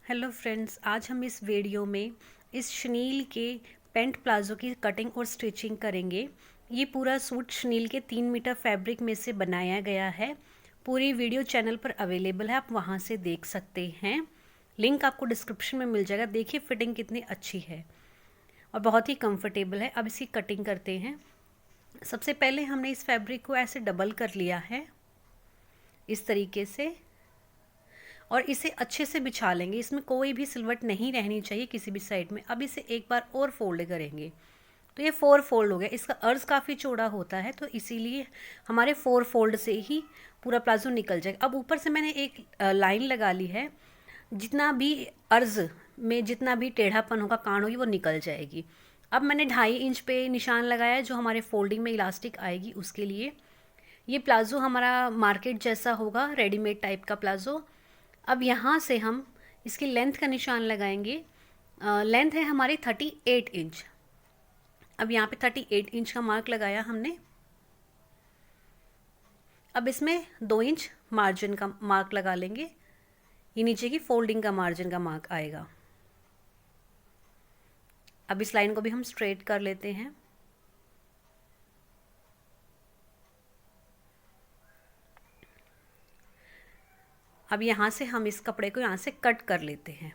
Hello friends, आज हम इस वीडियो में इस शनील के पेंट प्लाज़ो की कटिंग और स्टिचिंग करेंगे। ये पूरा सूट शनील के 3 मीटर फैब्रिक में से बनाया गया है। पूरी वीडियो चैनल पर अवेलेबल है, आप वहाँ से देख सकते हैं। लिंक आपको डिस्क्रिप्शन में मिल जाएगा। देखिए फिटिंग कितनी अच्छी है और बहुत ही कंफर्टेबल है। अब इसकी कटिंग करते हैं। सबसे पहले हमने इस फैब्रिक को ऐसे डबल कर लिया है इस तरीके से, और इसे अच्छे से बिछा लेंगे। इसमें कोई भी सिलवट नहीं रहनी चाहिए किसी भी साइड में। अब इसे एक बार और फोल्ड करेंगे तो ये 4 फोल्ड हो गया। इसका अर्ज काफ़ी चौड़ा होता है तो इसीलिए हमारे 4 फोल्ड से ही पूरा प्लाजो निकल जाएगा। अब ऊपर से मैंने एक लाइन लगा ली है, जितना भी अर्ज में जितना भी टेढ़ापन होगा, कान होगी, वो निकल जाएगी। अब मैंने 2.5 इंच पे निशान लगाया है, जो हमारे फोल्डिंग में इलास्टिक आएगी उसके लिए। ये प्लाजो हमारा मार्केट जैसा होगा, रेडीमेड टाइप का प्लाजो। अब यहाँ से हम इसकी लेंथ का निशान लगाएंगे। लेंथ है हमारी 38 इंच। अब यहाँ पे 38 इंच का मार्क लगाया हमने। अब इसमें 2 इंच मार्जिन का मार्क लगा लेंगे। ये नीचे की फोल्डिंग का मार्जिन का मार्क आएगा। अब इस लाइन को भी हम स्ट्रेट कर लेते हैं। अब यहाँ से हम इस कपड़े को यहाँ से कट कर लेते हैं।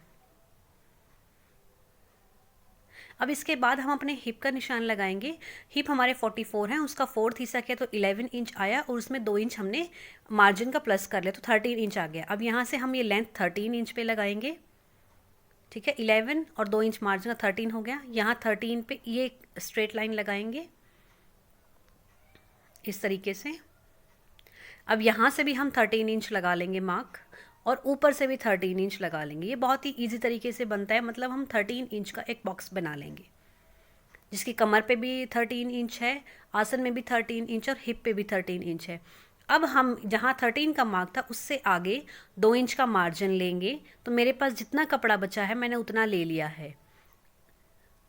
अब इसके बाद हम अपने हिप का निशान लगाएंगे। हिप हमारे 44 हैं, उसका 4th हिस्सा किया तो 11 इंच आया, और उसमें 2 इंच हमने मार्जिन का प्लस कर लिया तो 13 इंच आ गया। अब यहाँ से हम ये लेंथ 13 इंच पे लगाएंगे। ठीक है, 11 और 2 इंच मार्जिन का 13 हो गया। यहाँ 13 पे ये स्ट्रेट लाइन लगाएंगे इस तरीके से। अब यहाँ से भी हम 13 इंच लगा लेंगे मार्क, और ऊपर से भी 13 इंच लगा लेंगे। ये बहुत ही इजी तरीके से बनता है, मतलब हम 13 इंच का एक बॉक्स बना लेंगे, जिसकी कमर पे भी 13 इंच है, आसन में भी 13 इंच और हिप पे भी 13 इंच है। अब हम जहाँ 13 का मार्क था उससे आगे 2 इंच का मार्जिन लेंगे। तो मेरे पास जितना कपड़ा बचा है मैंने उतना ले लिया है।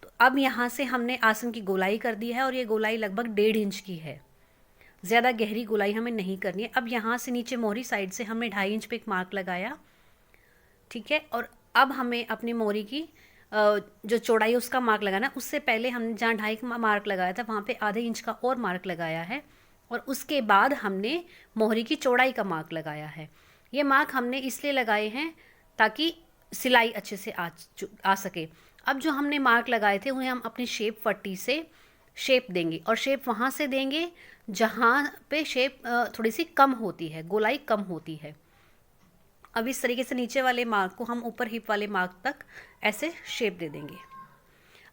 तो अब यहाँ से हमने आसन की गोलाई कर दी है, और ये गोलाई लगभग 1.5 इंच की है। ज़्यादा गहरी गोलाई हमें नहीं करनी है। अब यहाँ से नीचे मोहरी साइड से हमने 2.5 इंच पे एक मार्क लगाया। ठीक है, और अब हमें अपनी मोहरी की जो चौड़ाई उसका मार्क लगाना। उससे पहले हमने जहाँ 2.5 का मार्क लगाया था वहाँ पे ½ इंच का और मार्क लगाया है, और उसके बाद हमने मोहरी की चौड़ाई का मार्क लगाया है। ये मार्क हमने इसलिए लगाए हैं ताकि सिलाई अच्छे से आ सके। अब जो हमने मार्क लगाए थे उन्हें हम अपनी शेप पट्टी से शेप देंगे, और शेप वहाँ से देंगे जहाँ पे शेप थोड़ी सी कम होती है, गोलाई कम होती है। अब इस तरीके से नीचे वाले मार्क को हम ऊपर हिप वाले मार्क तक ऐसे शेप दे देंगे।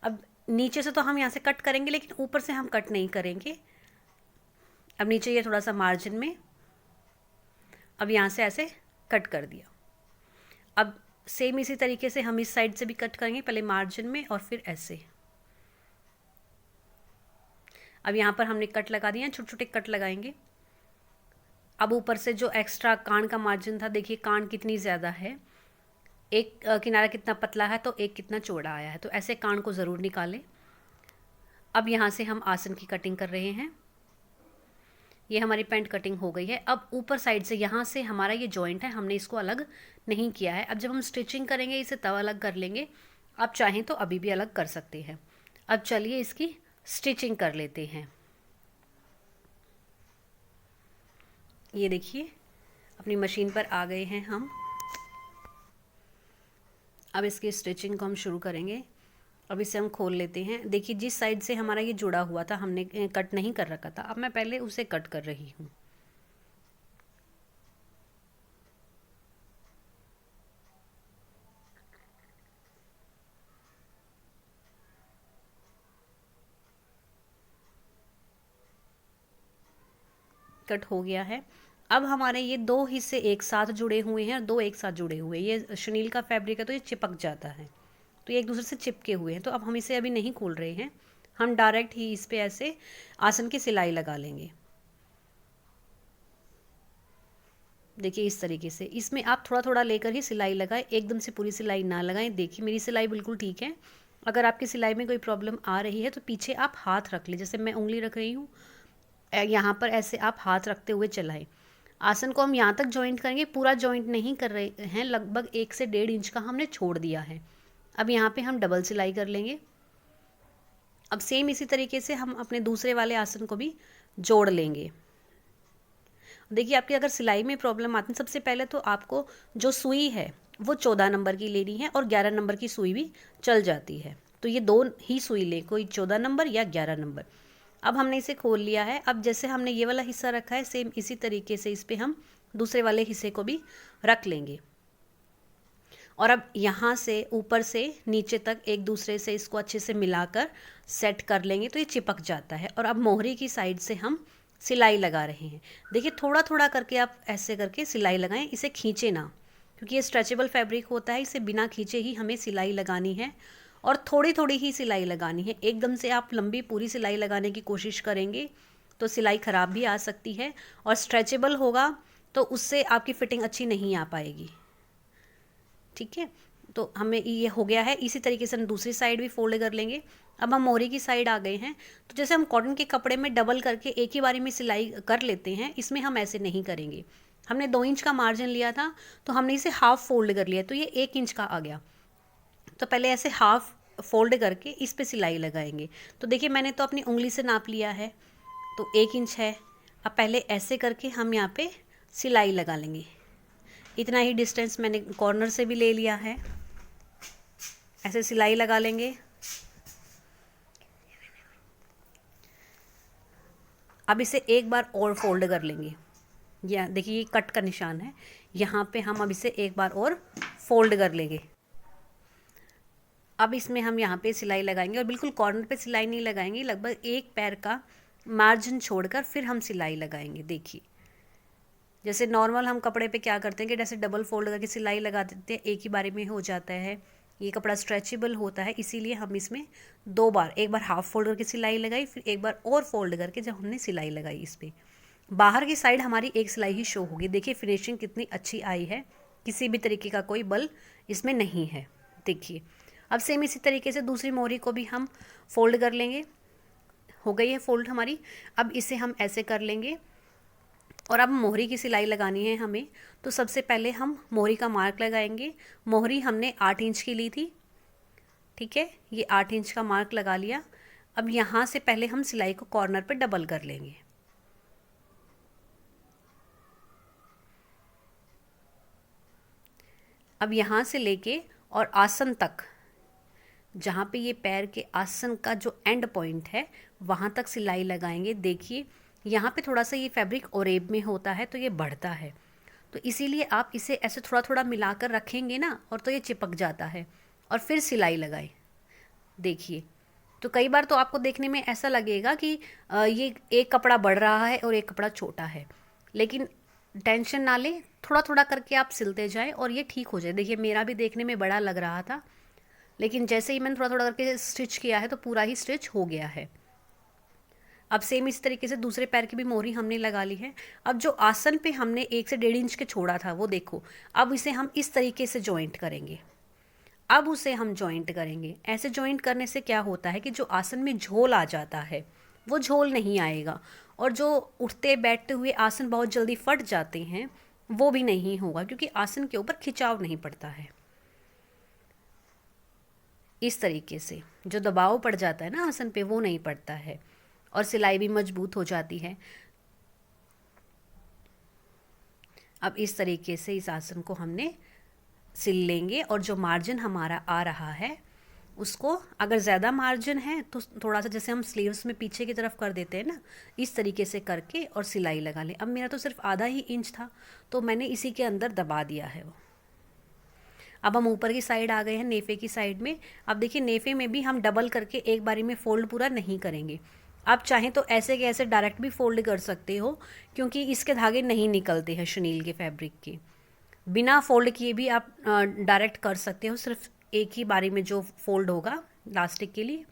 अब नीचे से तो हम यहाँ से कट करेंगे, लेकिन ऊपर से हम कट नहीं करेंगे। अब नीचे ये थोड़ा सा मार्जिन में, अब यहाँ से ऐसे कट कर दिया। अब सेम इसी तरीके से हम इस साइड से भी कट करेंगे, पहले मार्जिन में और फिर ऐसे। अब यहाँ पर हमने कट लगा दिया, छोटे छोटे कट लगाएंगे। अब ऊपर से जो एक्स्ट्रा कान का मार्जिन था, देखिए कान कितनी ज़्यादा है, एक किनारा कितना पतला है तो एक कितना चौड़ा आया है, तो ऐसे कान को ज़रूर निकालें। अब यहाँ से हम आसन की कटिंग कर रहे हैं। ये हमारी पैंट कटिंग हो गई है। अब ऊपर साइड से यहाँ से हमारा ये जॉइंट है, हमने इसको अलग नहीं किया है। अब जब हम स्टिचिंग करेंगे इसे तब अलग कर लेंगे। आप चाहें तो अभी भी अलग कर सकते हैं। अब चलिए इसकी स्टिचिंग कर लेते हैं। ये देखिए अपनी मशीन पर आ गए हैं हम। अब इसकी स्टिचिंग को हम शुरू करेंगे। अब इसे हम खोल लेते हैं। देखिए जिस साइड से हमारा ये जुड़ा हुआ था हमने कट नहीं कर रखा था, अब मैं पहले उसे कट कर रही हूँ। कट हो गया है। अब हमारे ये 2 हिस्से एक साथ जुड़े हुए हैं और 2 एक साथ जुड़े हुए हैं। ये शनील का फैब्रिक है तो ये चिपक जाता है, तो ये एक दूसरे से चिपके हुए हैं। तो अब हम इसे अभी नहीं खोल रहे हैं, हम डायरेक्ट ही इस पे ऐसे आसन की सिलाई लगा लेंगे। देखिए इस तरीके से, इसमें आप थोड़ा थोड़ा लेकर ही सिलाई लगाएं, एकदम से पूरी सिलाई ना लगाएं। देखिए मेरी सिलाई बिल्कुल ठीक है। अगर आपकी सिलाई में कोई प्रॉब्लम आ रही है तो पीछे आप हाथ रख लें, जैसे मैं उंगली रख रही हूँ, यहाँ पर ऐसे आप हाथ रखते हुए चलाएं। आसन को हम यहाँ तक जॉइंट करेंगे, पूरा जॉइंट नहीं कर रहे हैं, लगभग 1 से 1.5 इंच का हमने छोड़ दिया है। अब यहाँ पे हम डबल सिलाई कर लेंगे। अब सेम इसी तरीके से हम अपने दूसरे वाले आसन को भी जोड़ लेंगे। देखिए आपकी अगर सिलाई में प्रॉब्लम आती है, सबसे पहले तो आपको जो सुई है वो 14 नंबर की लेनी है और 11 नंबर की सुई भी चल जाती है, तो ये दो ही सुई लें, कोई 14 नंबर या 11 नंबर। अब हमने इसे खोल लिया है। अब जैसे हमने ये वाला हिस्सा रखा है, सेम इसी तरीके से इस पर हम दूसरे वाले हिस्से को भी रख लेंगे। और अब यहाँ से ऊपर से नीचे तक एक दूसरे से इसको अच्छे से मिलाकर सेट कर लेंगे, तो ये चिपक जाता है। और अब मोहरी की साइड से हम सिलाई लगा रहे हैं। देखिए थोड़ा थोड़ा करके आप ऐसे करके सिलाई लगाएं, इसे खींचे ना, क्योंकि ये स्ट्रेचेबल फैब्रिक होता है, इसे बिना खींचे ही हमें सिलाई लगानी है और थोड़ी थोड़ी ही सिलाई लगानी है। एकदम से आप लंबी पूरी सिलाई लगाने की कोशिश करेंगे तो सिलाई ख़राब भी आ सकती है और स्ट्रेचेबल होगा तो उससे आपकी फिटिंग अच्छी नहीं आ पाएगी। ठीक है, तो हमें ये हो गया है। इसी तरीके से हम दूसरी साइड भी फोल्ड कर लेंगे। अब हम मोहरी की साइड आ गए हैं, तो जैसे हम कॉटन के कपड़े में डबल करके एक ही बारी में सिलाई कर लेते हैं, इसमें हम ऐसे नहीं करेंगे। हमने 2 इंच का मार्जिन लिया था, तो हमने इसे हाफ फोल्ड कर लिया, तो ये 1 इंच का आ गया। तो पहले ऐसे हाफ फोल्ड करके इस पे सिलाई लगाएंगे। तो देखिए मैंने तो अपनी उंगली से नाप लिया है, तो 1 इंच है। अब पहले ऐसे करके हम यहाँ पे सिलाई लगा लेंगे। इतना ही डिस्टेंस मैंने कॉर्नर से भी ले लिया है। ऐसे सिलाई लगा लेंगे। अब इसे एक बार और फोल्ड कर लेंगे। या देखिए ये कट का निशान है, यहाँ पे हम अब इसे एक बार और फोल्ड कर लेंगे। अब इसमें हम यहाँ पे सिलाई लगाएंगे और बिल्कुल कॉर्नर पे सिलाई नहीं लगाएंगे, लगभग एक पैर का मार्जिन छोड़कर फिर हम सिलाई लगाएंगे। देखिए जैसे नॉर्मल हम कपड़े पे क्या करते हैं कि जैसे डबल फोल्ड करके सिलाई लगा देते हैं, एक ही बारी में हो जाता है। ये कपड़ा स्ट्रेचेबल होता है, इसीलिए हम इसमें 2 बार, एक बार हाफ फोल्ड करके सिलाई लगाई, फिर एक बार और फोल्ड करके जब हमने सिलाई लगाई इस पर, बाहर की साइड हमारी एक सिलाई ही शो होगी। देखिए फिनिशिंग कितनी अच्छी आई है, किसी भी तरीके का कोई बल इसमें नहीं है। देखिए अब सेम इसी तरीके से दूसरी मोहरी को भी हम फोल्ड कर लेंगे। हो गई है फोल्ड हमारी। अब इसे हम ऐसे कर लेंगे और अब मोहरी की सिलाई लगानी है हमें। तो सबसे पहले हम मोहरी का मार्क लगाएंगे। मोहरी हमने 8 इंच की ली थी, ठीक है, ये 8 इंच का मार्क लगा लिया। अब यहाँ से पहले हम सिलाई को कॉर्नर पे डबल कर लेंगे। अब यहाँ से लेके और आसन तक, जहाँ पे ये पैर के आसन का जो एंड पॉइंट है वहाँ तक सिलाई लगाएंगे। देखिए यहाँ पे थोड़ा सा ये फैब्रिक ओरेब में होता है तो ये बढ़ता है, तो इसीलिए आप इसे ऐसे थोड़ा थोड़ा मिलाकर रखेंगे ना, और तो ये चिपक जाता है। और फिर सिलाई लगाएं। देखिए तो कई बार तो आपको देखने में ऐसा लगेगा कि ये एक कपड़ा बढ़ रहा है और एक कपड़ा छोटा है, लेकिन टेंशन ना लें, थोड़ा थोड़ा करके आप सिलते जाएं और ये ठीक हो जाए। देखिए मेरा भी देखने में बड़ा लग रहा था, लेकिन जैसे ही मैंने थोड़ा थोड़ा करके स्टिच किया है तो पूरा ही स्टिच हो गया है। अब सेम इस तरीके से दूसरे पैर की भी मोहरी हमने लगा ली है। अब जो आसन पे हमने 1 से 1.5 इंच के छोड़ा था वो देखो, अब इसे हम इस तरीके से जॉइंट करेंगे। अब उसे हम जॉइंट करेंगे। ऐसे जॉइंट करने से क्या होता है कि जो आसन में झोल आ जाता है वो झोल नहीं आएगा, और जो उठते बैठते हुए आसन बहुत जल्दी फट जाते हैं वो भी नहीं होगा, क्योंकि आसन के ऊपर खिंचाव नहीं पड़ता है। इस तरीके से जो दबाव पड़ जाता है ना आसन पे वो नहीं पड़ता है, और सिलाई भी मजबूत हो जाती है। अब इस तरीके से इस आसन को हमने सिल लेंगे, और जो मार्जिन हमारा आ रहा है उसको, अगर ज़्यादा मार्जिन है तो थोड़ा सा जैसे हम स्लीव्स में पीछे की तरफ कर देते हैं ना, इस तरीके से करके और सिलाई लगा लें। अब मेरा तो सिर्फ आधा ही इंच था तो मैंने इसी के अंदर दबा दिया है वो। अब हम ऊपर की साइड आ गए हैं, नेफे की साइड में। अब देखिए नेफे में भी हम डबल करके एक बारी में फ़ोल्ड पूरा नहीं करेंगे। आप चाहें तो ऐसे के ऐसे डायरेक्ट भी फ़ोल्ड कर सकते हो, क्योंकि इसके धागे नहीं निकलते हैं शनील के फैब्रिक के। बिना फ़ोल्ड किए भी आप डायरेक्ट कर सकते हो, सिर्फ एक ही बारी में जो फ़ोल्ड होगा इलास्टिक के लिए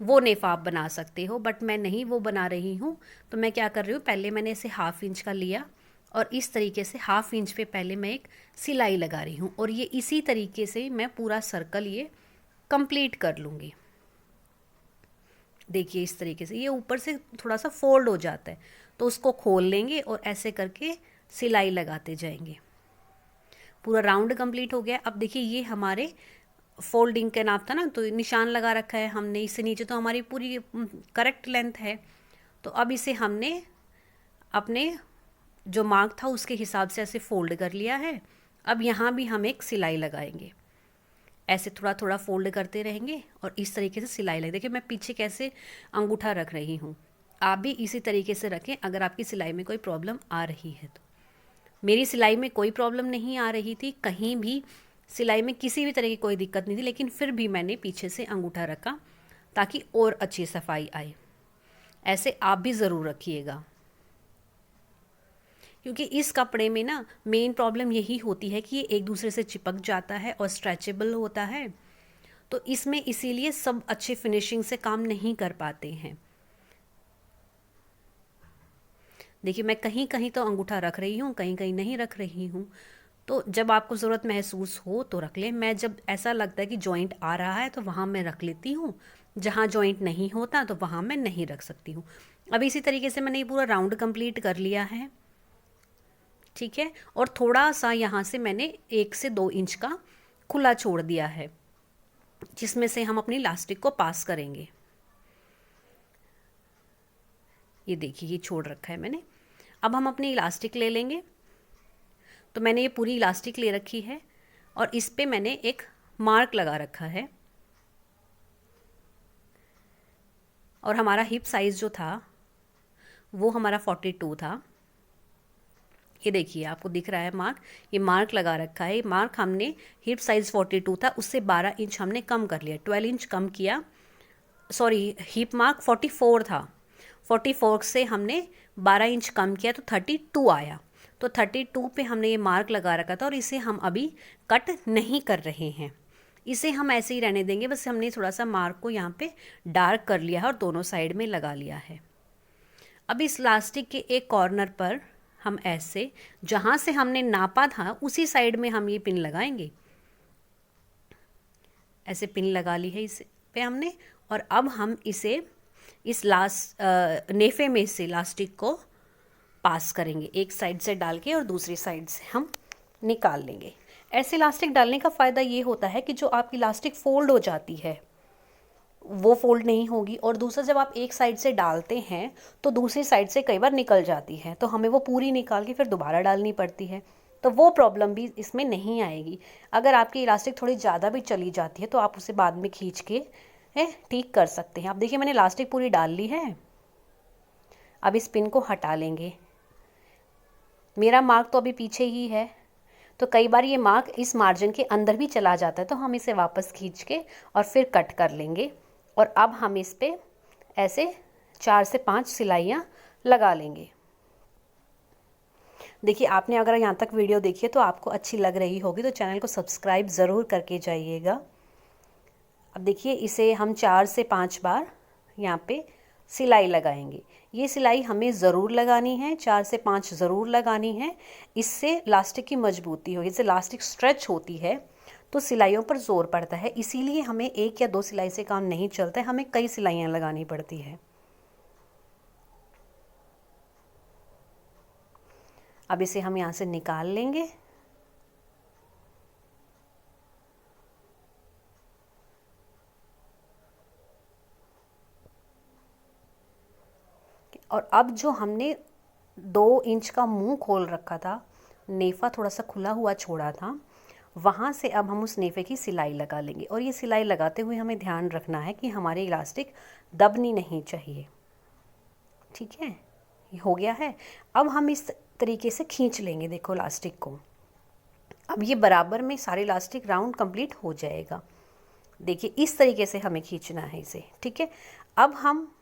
वो नेफा आप बना सकते हो, बट मैं नहीं वो बना रही हूँ। तो मैं क्या कर रही हूँ, पहले मैंने इसे 1/2 इंच का लिया और इस तरीके से 1/2 इंच पे पहले मैं एक सिलाई लगा रही हूँ, और ये इसी तरीके से मैं पूरा सर्कल ये कंप्लीट कर लूँगी। देखिए इस तरीके से ये ऊपर से थोड़ा सा फोल्ड हो जाता है, तो उसको खोल लेंगे और ऐसे करके सिलाई लगाते जाएंगे। पूरा राउंड कंप्लीट हो गया। अब देखिए ये हमारे फोल्डिंग का नाप था ना, तो निशान लगा रखा है हमने, इससे नीचे तो हमारी पूरी करेक्ट लेंथ है। तो अब इसे हमने अपने जो मार्क था उसके हिसाब से ऐसे फोल्ड कर लिया है। अब यहाँ भी हम एक सिलाई लगाएंगे, ऐसे थोड़ा थोड़ा फोल्ड करते रहेंगे और इस तरीके से सिलाई लगे। देखिए मैं पीछे कैसे अंगूठा रख रही हूँ, आप भी इसी तरीके से रखें अगर आपकी सिलाई में कोई प्रॉब्लम आ रही है तो। मेरी सिलाई में कोई प्रॉब्लम नहीं आ रही थी, कहीं भी सिलाई में किसी भी तरह की कोई दिक्कत नहीं थी, लेकिन फिर भी मैंने पीछे से अंगूठा रखा ताकि और अच्छी सफाई आए। ऐसे आप भी ज़रूर रखिएगा, क्योंकि इस कपड़े में ना मेन प्रॉब्लम यही होती है कि ये एक दूसरे से चिपक जाता है और स्ट्रेचेबल होता है, तो इसमें इसीलिए सब अच्छे फिनिशिंग से काम नहीं कर पाते हैं। देखिए मैं कहीं कहीं तो अंगूठा रख रही हूँ, कहीं कहीं नहीं रख रही हूँ, तो जब आपको ज़रूरत महसूस हो तो रख लें। मैं जब ऐसा लगता है कि जॉइंट आ रहा है तो वहाँ मैं रख लेती हूँ, जहाँ जॉइंट नहीं होता तो वहाँ मैं नहीं रख सकती हूँ। अब इसी तरीके से मैंने ये पूरा राउंड कंप्लीट कर लिया है, ठीक है। और थोड़ा सा यहाँ से मैंने 1 से 2 इंच का खुला छोड़ दिया है, जिसमें से हम अपनी इलास्टिक को पास करेंगे। ये देखिए ये छोड़ रखा है मैंने। अब हम अपनी इलास्टिक ले लेंगे। तो मैंने ये पूरी इलास्टिक ले रखी है और इस पे मैंने एक मार्क लगा रखा है, और हमारा हिप साइज़ जो था वो हमारा 42 था। ये देखिए आपको दिख रहा है मार्क, ये मार्क लगा रखा है। मार्क हमने हिप साइज़ 42 था, उससे 12 इंच हमने कम कर लिया, 12 इंच कम किया। सॉरी, हिप मार्क 44 था, 44 से हमने 12 इंच कम किया तो 32 आया। तो 32 पे हमने ये मार्क लगा रखा था और इसे हम अभी कट नहीं कर रहे हैं, इसे हम ऐसे ही रहने देंगे। बस हमने थोड़ा सा मार्क को यहाँ पे डार्क कर लिया है और दोनों साइड में लगा लिया है। अब इस इलास्टिक के एक कॉर्नर पर हम ऐसे, जहाँ से हमने नापा था उसी साइड में हम ये पिन लगाएंगे। ऐसे पिन लगा ली है इस पे हमने, और अब हम इसे इस नेफे में से इलास्टिक को पास करेंगे, एक साइड से डाल के और दूसरी साइड से हम निकाल लेंगे। ऐसे इलास्टिक डालने का फ़ायदा ये होता है कि जो आपकी इलास्टिक फोल्ड हो जाती है वो फोल्ड नहीं होगी, और दूसरा जब आप एक साइड से डालते हैं तो दूसरी साइड से कई बार निकल जाती है, तो हमें वो पूरी निकाल के फिर दोबारा डालनी पड़ती है, तो वो प्रॉब्लम भी इसमें नहीं आएगी। अगर आपकी इलास्टिक थोड़ी ज़्यादा भी चली जाती है तो आप उसे बाद में खींच के ठीक कर सकते हैं। अब देखिए मैंने इलास्टिक पूरी डाल ली है। अब इस पिन को हटा लेंगे। मेरा मार्क तो अभी पीछे ही है, तो कई बार ये मार्क इस मार्जिन के अंदर भी चला जाता है, तो हम इसे वापस खींच के और फिर कट कर लेंगे। और अब हम इस पे ऐसे 4 से 5 सिलाइयाँ लगा लेंगे। देखिए आपने अगर यहाँ तक वीडियो देखी है तो आपको अच्छी लग रही होगी, तो चैनल को सब्सक्राइब ज़रूर करके जाइएगा। अब देखिए इसे हम 4 से 5 बार यहाँ पे सिलाई लगाएंगे। ये सिलाई हमें ज़रूर लगानी है, 4 से 5 ज़रूर लगानी है। इससे इलास्टिक की मजबूती होगी, इससे इलास्टिक स्ट्रेच होती है तो सिलाइयों पर ज़ोर पड़ता है। इसीलिए हमें 1 या 2 सिलाई से काम नहीं चलता है, हमें कई सिलाइयाँ लगानी पड़ती है। अब इसे हम यहाँ से निकाल लेंगे। और अब जो हमने 2 इंच का मुंह खोल रखा था, नेफा थोड़ा सा खुला हुआ छोड़ा था, वहाँ से अब हम उस नेफे की सिलाई लगा लेंगे। और ये सिलाई लगाते हुए हमें ध्यान रखना है कि हमारे इलास्टिक दबनी नहीं चाहिए, ठीक है। ये हो गया है। अब हम इस तरीके से खींच लेंगे, देखो इलास्टिक को। अब ये बराबर में सारे इलास्टिक राउंड कंप्लीट हो जाएगा। देखिए इस तरीके से हमें खींचना है इसे, ठीक है। अब हम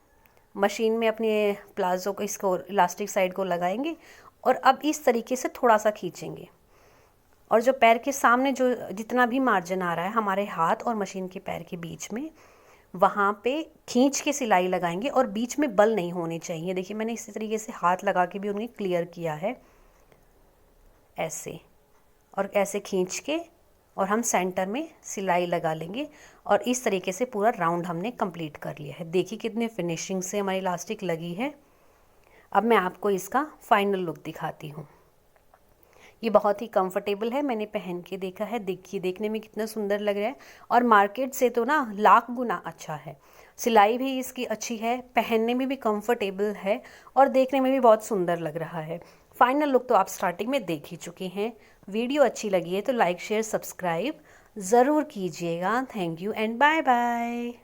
मशीन में अपने प्लाजो को, इसको इलास्टिक साइड को लगाएंगे और अब इस तरीके से थोड़ा सा खींचेंगे। और जो पैर के सामने जो जितना भी मार्जिन आ रहा है हमारे हाथ और मशीन के पैर के बीच में, वहाँ पे खींच के सिलाई लगाएंगे और बीच में बल नहीं होने चाहिए। देखिए मैंने इसी तरीके से हाथ लगा के भी उन्हें क्लियर किया है, ऐसे और ऐसे खींच के, और हम सेंटर में सिलाई लगा लेंगे। और इस तरीके से पूरा राउंड हमने कंप्लीट कर लिया है। देखिए कितने फिनिशिंग से हमारी इलास्टिक लगी है। अब मैं आपको इसका फाइनल लुक दिखाती हूँ। ये बहुत ही कंफर्टेबल है, मैंने पहन के देखा है। देखिए देखने में कितना सुंदर लग रहा है और मार्केट से तो ना लाख गुना अच्छा है। सिलाई भी इसकी अच्छी है, पहनने में भी कंफर्टेबल है और देखने में भी बहुत सुंदर लग रहा है। फाइनल लुक तो आप स्टार्टिंग में देख ही चुके हैं। वीडियो अच्छी लगी है तो लाइक शेयर सब्सक्राइब ज़रूर कीजिएगा। Thank you and bye bye.